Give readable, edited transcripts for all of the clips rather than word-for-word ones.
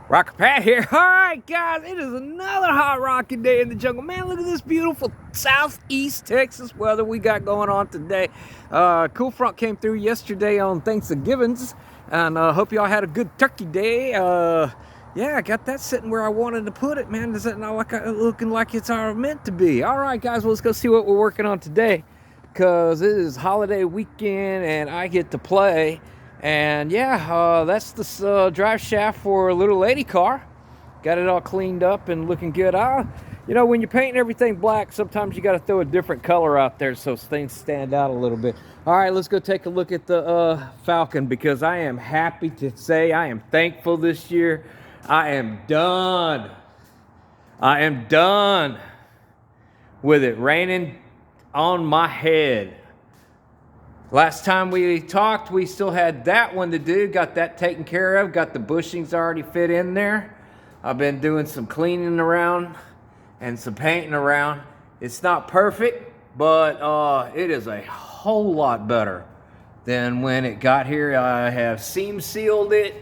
Rocker Pat here. All right, guys, it is another hot rocking day in the jungle. Man, look at this beautiful southeast Texas weather we got going on today. Cool front came through yesterday on Thanksgiving's, and hope y'all had a good turkey day. Yeah, I got that sitting where I wanted to put it, man. Does that not looking like it's meant to be? All right, guys, well, let's go see what we're working on today, because it is holiday weekend and I get to play. And yeah, that's the drive shaft for a little lady car. Got it all cleaned up and looking good. You know, when you're painting everything black, sometimes you got to throw a different color out there so things stand out a little bit. All right, let's go take a look at the Falcon, because I am happy to say I am thankful this year. I am done with it raining on my head. Last time we talked, we still had that one to do. Got that taken care of. Got the bushings already fit in there. I've been doing some cleaning around and some painting around. It's not perfect, but it is a whole lot better than when it got here. I have seam sealed it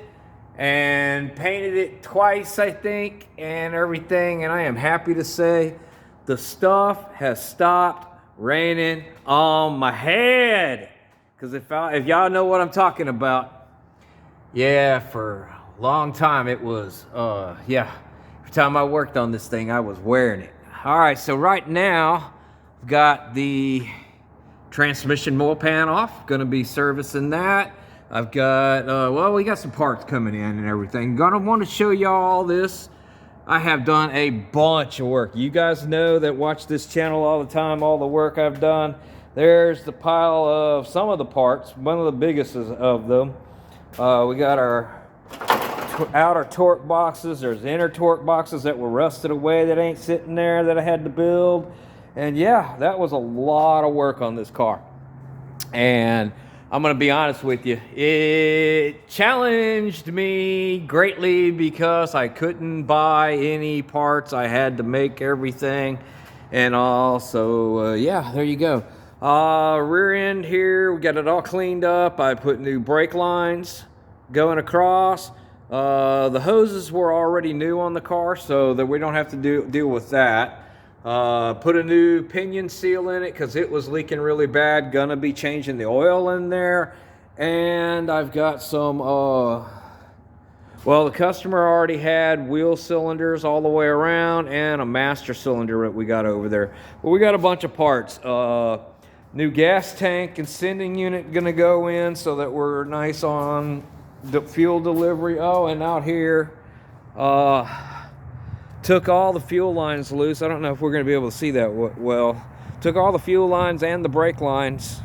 and painted it twice, I think, and everything. And I am happy to say the stuff has stopped raining on my head. Because if y'all know what I'm talking about, yeah, for a long time it was, yeah, every time I worked on this thing, I was wearing it. All right, so right now, I've got the transmission oil pan off, gonna be servicing that. I've got, well, we got some parts coming in and everything. Gonna want to show y'all all this. I have done a bunch of work. You guys know that watch this channel all the time, all the work I've done. There's the pile of some of the parts, one of the biggest of them. We got our outer torque boxes. There's inner torque boxes that were rusted away that ain't sitting there that I had to build. And yeah, that was a lot of work on this car. And I'm gonna be honest with you, it challenged me greatly because I couldn't buy any parts. I had to make everything and all. So yeah, there you go. Rear end here, we got it all cleaned up. I put new brake lines going across. The hoses were already new on the car, so that we don't have to deal with that. Put a new pinion seal in it because it was leaking really bad. Gonna be changing the oil in there. And I've got some, well, the customer already had wheel cylinders all the way around and a master cylinder that we got over there. But we got a bunch of parts. New gas tank and sending unit gonna go in so that we're nice on the fuel delivery. Oh, and out here, took all the fuel lines loose. I don't know if we're gonna be able to see that well. Took all the fuel lines and the brake lines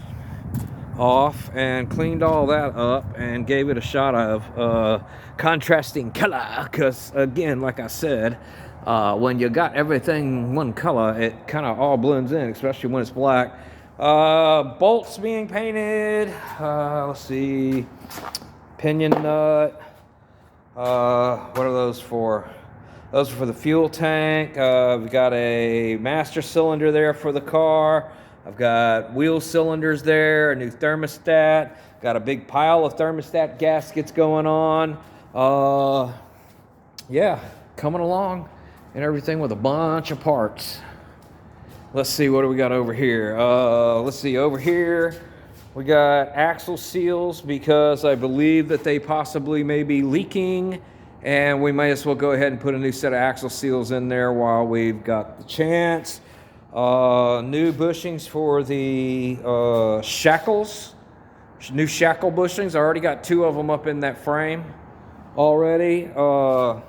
off and cleaned all that up and gave it a shot of contrasting color, because again, like I said, when you got everything one color, it kind of all blends in, especially when it's black. Bolts being painted. Let's see, pinion nut. What are those for? Those are for the fuel tank. We've got a master cylinder there for the car. I've got wheel cylinders there, a new thermostat. Got a big pile of thermostat gaskets going on. Yeah, coming along and everything with a bunch of parts. Let's see, what do we got over here? Let's see, over here we got axle seals because I believe that they possibly may be leaking, and we may as well go ahead and put a new set of axle seals in there while we've got the chance. New bushings for the shackles, new shackle bushings. I already got 2 of them up in that frame already. Got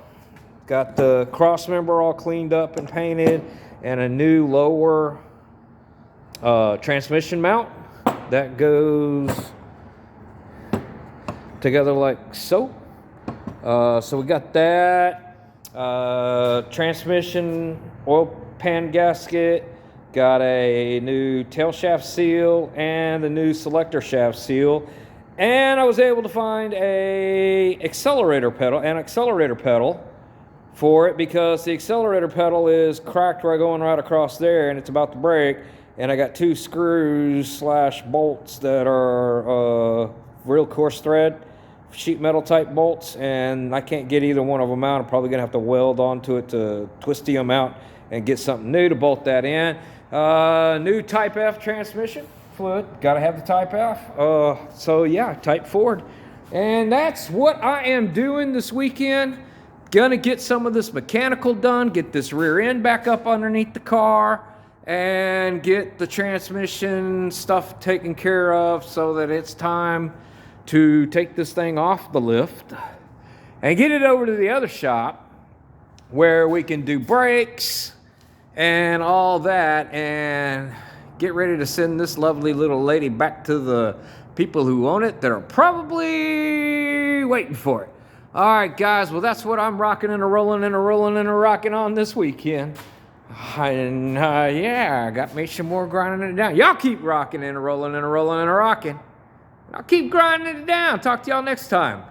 the cross member all cleaned up and painted, and a new lower transmission mount that goes together like so. So we got that. Transmission oil pan gasket. Got a new tail shaft seal and the new selector shaft seal. And I was able to find an accelerator pedal for it, because the accelerator pedal is cracked going right across there and it's about to break. And I got 2 screws / bolts that are real coarse thread sheet metal type bolts, and I can't get either one of them out. I'm probably gonna have to weld onto it to twisty them out and get something new to bolt that in. New Type F transmission fluid, gotta have the Type F. So yeah, Type Ford. And that's what I am doing this weekend. Gonna get some of this mechanical done, get this rear end back up underneath the car, and get the transmission stuff taken care of so that it's time to take this thing off the lift and get it over to the other shop where we can do brakes and all that and get ready to send this lovely little lady back to the people who own it that are probably waiting for it. All right, guys, well, that's what I'm rocking and rolling and rolling and rocking on this weekend. And yeah, I got me some more grinding it down. Y'all keep rocking and rolling and rolling and rocking. I'll keep grinding it down. Talk to y'all next time.